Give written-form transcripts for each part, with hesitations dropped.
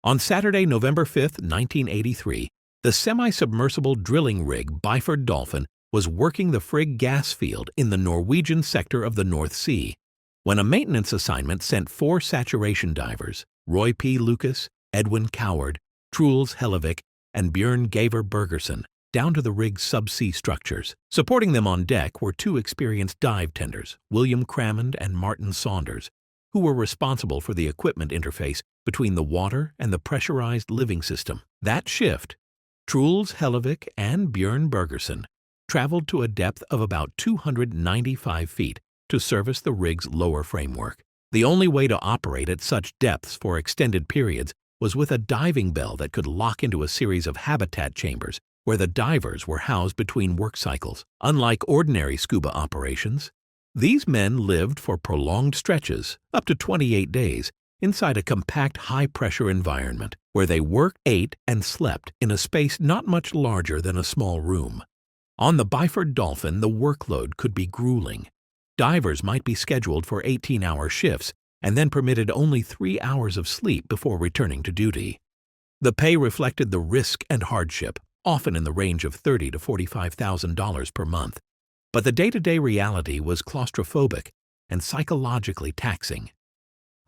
On Saturday, November 5, 1983, the semi-submersible drilling rig Byford Dolphin was working the Frigg gas field in the Norwegian sector of the North Sea when a maintenance assignment sent 4 saturation divers, Roy P. Lucas, Edwin Coward, Truls Hellevik, and Bjørn Gaver Bergersen, down to the rig's subsea structures. Supporting them on deck were 2 experienced dive tenders, William Crammond and Martin Saunders, who were responsible for the equipment interface between the water and the pressurized living system. That shift, Truls Hellevik and Bjørn Bergersen traveled to a depth of about 295 feet to service the rig's lower framework. The only way to operate at such depths for extended periods was with a diving bell that could lock into a series of habitat chambers where the divers were housed between work cycles. Unlike ordinary scuba operations, these men lived for prolonged stretches, up to 28 days, inside a compact high-pressure environment where they worked, ate, and slept in a space not much larger than a small room. On the Byford Dolphin, the workload could be grueling. Divers might be scheduled for 18-hour shifts and then permitted only 3 hours of sleep before returning to duty. The pay reflected the risk and hardship, often in the range of $30,000 to $45,000 per month. But the day-to-day reality was claustrophobic and psychologically taxing.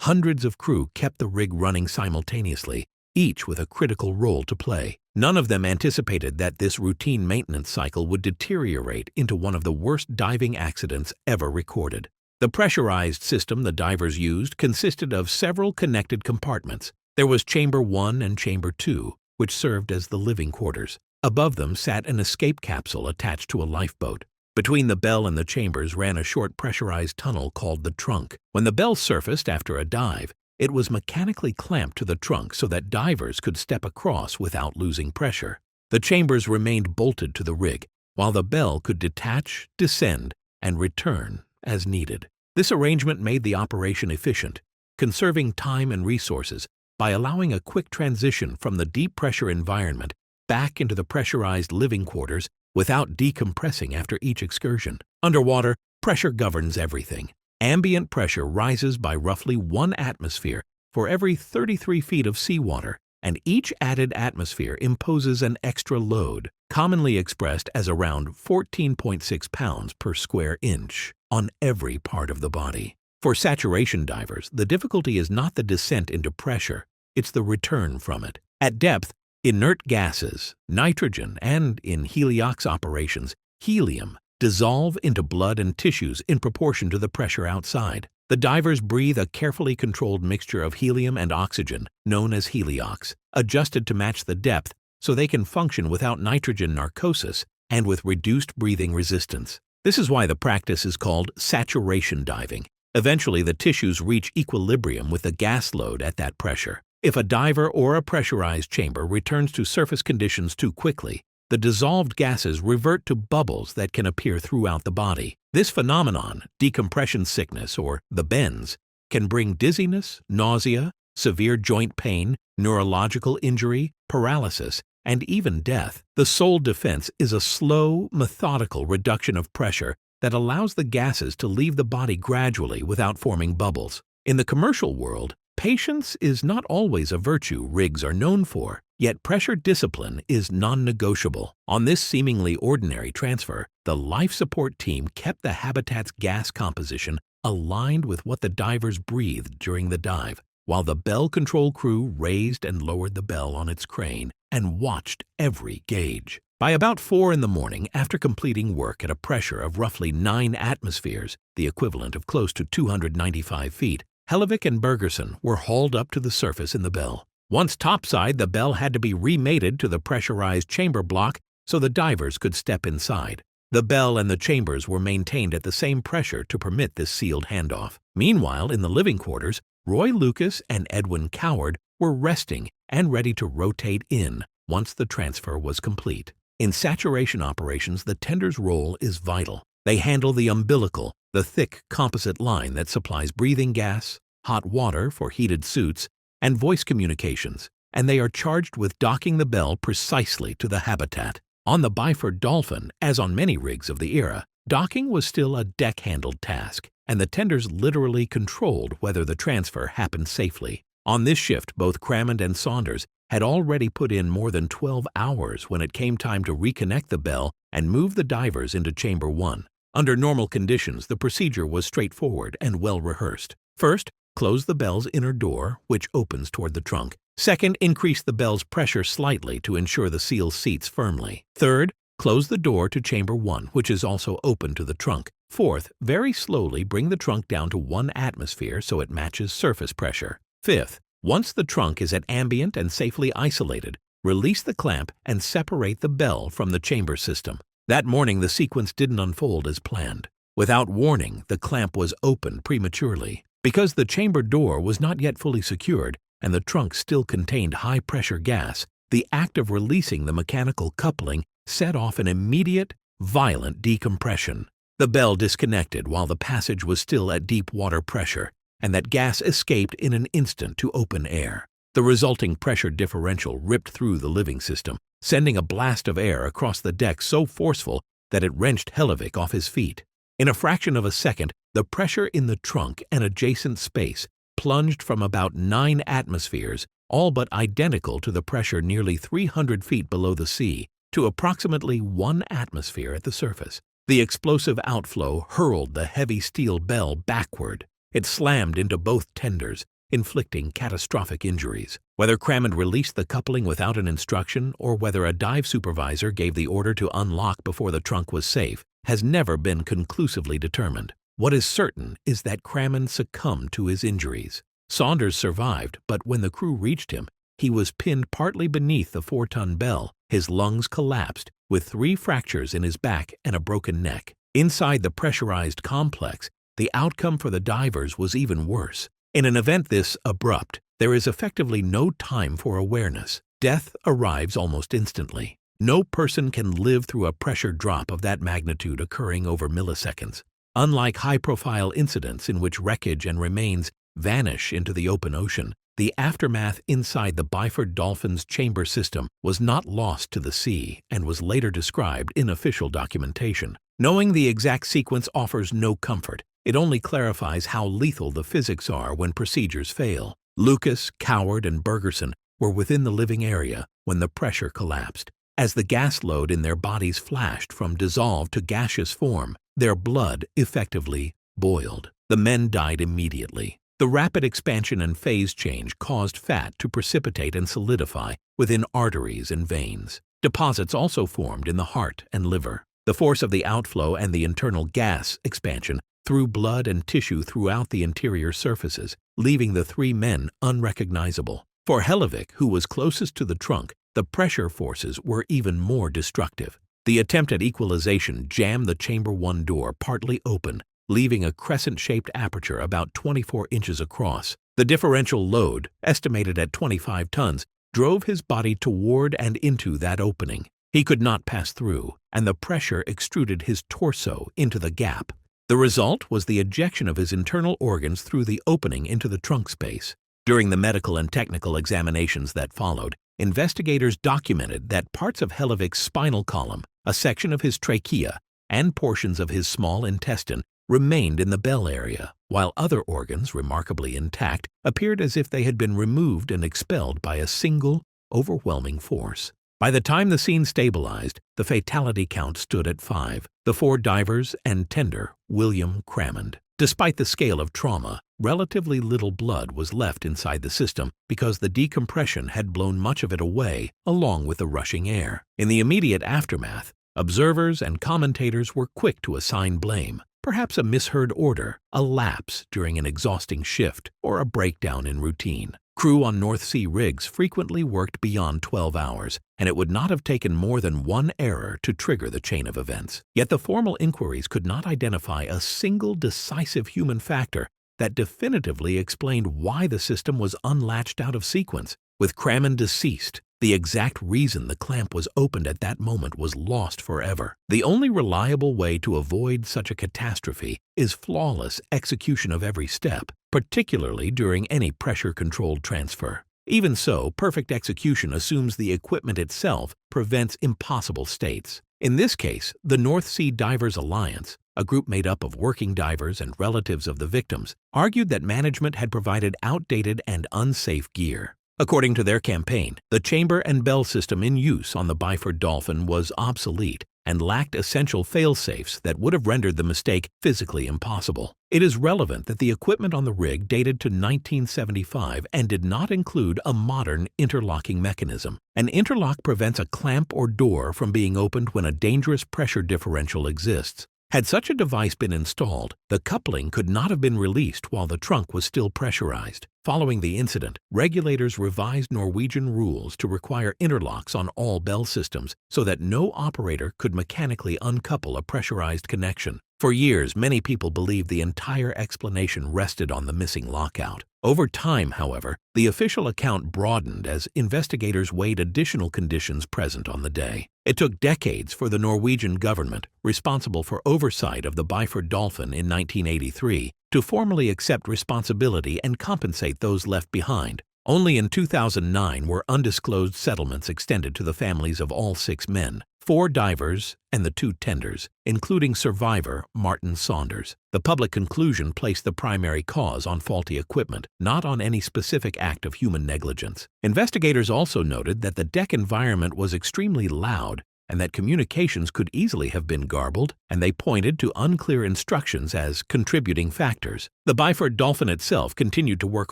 Hundreds of crew kept the rig running simultaneously, each with a critical role to play. None of them anticipated that this routine maintenance cycle would deteriorate into one of the worst diving accidents ever recorded. The pressurized system the divers used consisted of several connected compartments. There was Chamber 1 and Chamber 2, which served as the living quarters. Above them sat an escape capsule attached to a lifeboat. Between the bell and the chambers ran a short pressurized tunnel called the trunk. When the bell surfaced after a dive, it was mechanically clamped to the trunk so that divers could step across without losing pressure. The chambers remained bolted to the rig, while the bell could detach, descend, and return as needed. This arrangement made the operation efficient, conserving time and resources by allowing a quick transition from the deep-pressure environment back into the pressurized living quarters without decompressing after each excursion. Underwater, pressure governs everything. Ambient pressure rises by roughly 1 atmosphere for every 33 feet of seawater, and each added atmosphere imposes an extra load, commonly expressed as around 14.6 pounds per square inch, on every part of the body. For saturation divers, the difficulty is not the descent into pressure, it's the return from it. At depth, inert gases, nitrogen, and, in heliox operations, helium, dissolve into blood and tissues in proportion to the pressure outside. The divers breathe a carefully controlled mixture of helium and oxygen, known as heliox, adjusted to match the depth so they can function without nitrogen narcosis and with reduced breathing resistance. This is why the practice is called saturation diving. Eventually, the tissues reach equilibrium with the gas load at that pressure. If a diver or a pressurized chamber returns to surface conditions too quickly, the dissolved gases revert to bubbles that can appear throughout the body. This phenomenon, decompression sickness or the bends, can bring dizziness, nausea, severe joint pain, neurological injury, paralysis, and even death. The sole defense is a slow, methodical reduction of pressure that allows the gases to leave the body gradually without forming bubbles. In the commercial world, patience is not always a virtue rigs are known for, yet pressure discipline is non-negotiable. On this seemingly ordinary transfer, the life support team kept the habitat's gas composition aligned with what the divers breathed during the dive, while the bell control crew raised and lowered the bell on its crane and watched every gauge. By about 4 in the morning, after completing work at a pressure of roughly 9 atmospheres, the equivalent of close to 295 feet, Hellevik and Bergersen were hauled up to the surface in the bell. Once topside, the bell had to be remated to the pressurized chamber block so the divers could step inside. The bell and the chambers were maintained at the same pressure to permit this sealed handoff. Meanwhile, in the living quarters, Roy Lucas and Edwin Coward were resting and ready to rotate in once the transfer was complete. In saturation operations, the tender's role is vital. They handle the umbilical, the thick composite line that supplies breathing gas, hot water for heated suits, and voice communications, and they are charged with docking the bell precisely to the habitat. On the Byford Dolphin, as on many rigs of the era, docking was still a deck-handled task, and the tenders literally controlled whether the transfer happened safely. On this shift, both Crammond and Saunders had already put in more than 12 hours when it came time to reconnect the bell and move the divers into Chamber 1. Under normal conditions, the procedure was straightforward and well rehearsed. First, close the bell's inner door, which opens toward the trunk. Second, increase the bell's pressure slightly to ensure the seal seats firmly. Third, close the door to Chamber 1, which is also open to the trunk. Fourth, very slowly bring the trunk down to 1 atmosphere so it matches surface pressure. Fifth, once the trunk is at ambient and safely isolated, release the clamp and separate the bell from the chamber system. That morning, the sequence didn't unfold as planned. Without warning, the clamp was opened prematurely. Because the chamber door was not yet fully secured and the trunk still contained high-pressure gas, the act of releasing the mechanical coupling set off an immediate, violent decompression. The bell disconnected while the passage was still at deep water pressure, and that gas escaped in an instant to open air. The resulting pressure differential ripped through the living system, sending a blast of air across the deck so forceful that it wrenched Hellevick off his feet. In a fraction of a second, the pressure in the trunk and adjacent space plunged from about 9 atmospheres, all but identical to the pressure nearly 300 feet below the sea, to approximately 1 atmosphere at the surface. The explosive outflow hurled the heavy steel bell backward. It slammed into both tenders, inflicting catastrophic injuries. Whether Crammond released the coupling without an instruction or whether a dive supervisor gave the order to unlock before the trunk was safe has never been conclusively determined. What is certain is that Crammond succumbed to his injuries. Saunders survived, but when the crew reached him, he was pinned partly beneath the 4-ton bell. His lungs collapsed, with 3 fractures in his back and a broken neck. Inside the pressurized complex, the outcome for the divers was even worse. In an event this abrupt, there is effectively no time for awareness. Death arrives almost instantly. No person can live through a pressure drop of that magnitude occurring over milliseconds. Unlike high-profile incidents in which wreckage and remains vanish into the open ocean, the aftermath inside the Byford Dolphin's chamber system was not lost to the sea and was later described in official documentation. Knowing the exact sequence offers no comfort. It only clarifies how lethal the physics are when procedures fail. Lucas, Coward, and Bergerson were within the living area when the pressure collapsed. As the gas load in their bodies flashed from dissolved to gaseous form, their blood effectively boiled. The men died immediately. The rapid expansion and phase change caused fat to precipitate and solidify within arteries and veins. Deposits also formed in the heart and liver. The force of the outflow and the internal gas expansion threw blood and tissue throughout the interior surfaces, leaving the 3 men unrecognizable. For Hellevick, who was closest to the trunk, the pressure forces were even more destructive. The attempt at equalization jammed the Chamber 1 door partly open, leaving a crescent-shaped aperture about 24 inches across. The differential load, estimated at 25 tons, drove his body toward and into that opening. He could not pass through, and the pressure extruded his torso into the gap. The result was the ejection of his internal organs through the opening into the trunk space. During the medical and technical examinations that followed, investigators documented that parts of Hellevick's spinal column, a section of his trachea, and portions of his small intestine remained in the bell area, while other organs, remarkably intact, appeared as if they had been removed and expelled by a single, overwhelming force. By the time the scene stabilized, the fatality count stood at 5, the 4 divers and tender William Crammond. Despite the scale of trauma, relatively little blood was left inside the system because the decompression had blown much of it away along with the rushing air. In the immediate aftermath, observers and commentators were quick to assign blame. Perhaps a misheard order, a lapse during an exhausting shift, or a breakdown in routine. Crew on North Sea rigs frequently worked beyond 12 hours, and it would not have taken more than one error to trigger the chain of events. Yet the formal inquiries could not identify a single decisive human factor that definitively explained why the system was unlatched out of sequence. With Crammond deceased, the exact reason the clamp was opened at that moment was lost forever. The only reliable way to avoid such a catastrophe is flawless execution of every step, particularly during any pressure-controlled transfer. Even so, perfect execution assumes the equipment itself prevents impossible states. In this case, the North Sea Divers Alliance, a group made up of working divers and relatives of the victims, argued that management had provided outdated and unsafe gear. According to their campaign, the chamber and bell system in use on the Byford Dolphin was obsolete and lacked essential fail-safes that would have rendered the mistake physically impossible. It is relevant that the equipment on the rig dated to 1975 and did not include a modern interlocking mechanism. An interlock prevents a clamp or door from being opened when a dangerous pressure differential exists. Had such a device been installed, the coupling could not have been released while the trunk was still pressurized. Following the incident, regulators revised Norwegian rules to require interlocks on all bell systems so that no operator could mechanically uncouple a pressurized connection. For years, many people believed the entire explanation rested on the missing lockout. Over time, however, the official account broadened as investigators weighed additional conditions present on the day. It took decades for the Norwegian government, responsible for oversight of the Byford Dolphin in 1983, to formally accept responsibility and compensate those left behind. Only in 2009 were undisclosed settlements extended to the families of all 6 men, 4 divers, and the 2 tenders, including survivor Martin Saunders. The public conclusion placed the primary cause on faulty equipment, not on any specific act of human negligence. Investigators also noted that the deck environment was extremely loud and that communications could easily have been garbled, and they pointed to unclear instructions as contributing factors. The Byford Dolphin itself continued to work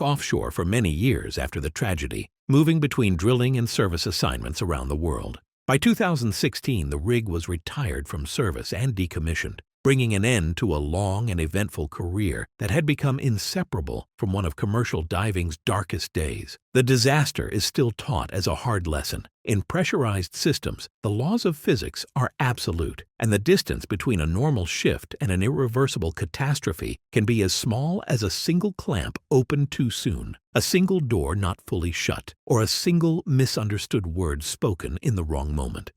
offshore for many years after the tragedy, moving between drilling and service assignments around the world. By 2016, the rig was retired from service and decommissioned, bringing an end to a long and eventful career that had become inseparable from one of commercial diving's darkest days. The disaster is still taught as a hard lesson. In pressurized systems, the laws of physics are absolute, and the distance between a normal shift and an irreversible catastrophe can be as small as a single clamp opened too soon, a single door not fully shut, or a single misunderstood word spoken in the wrong moment.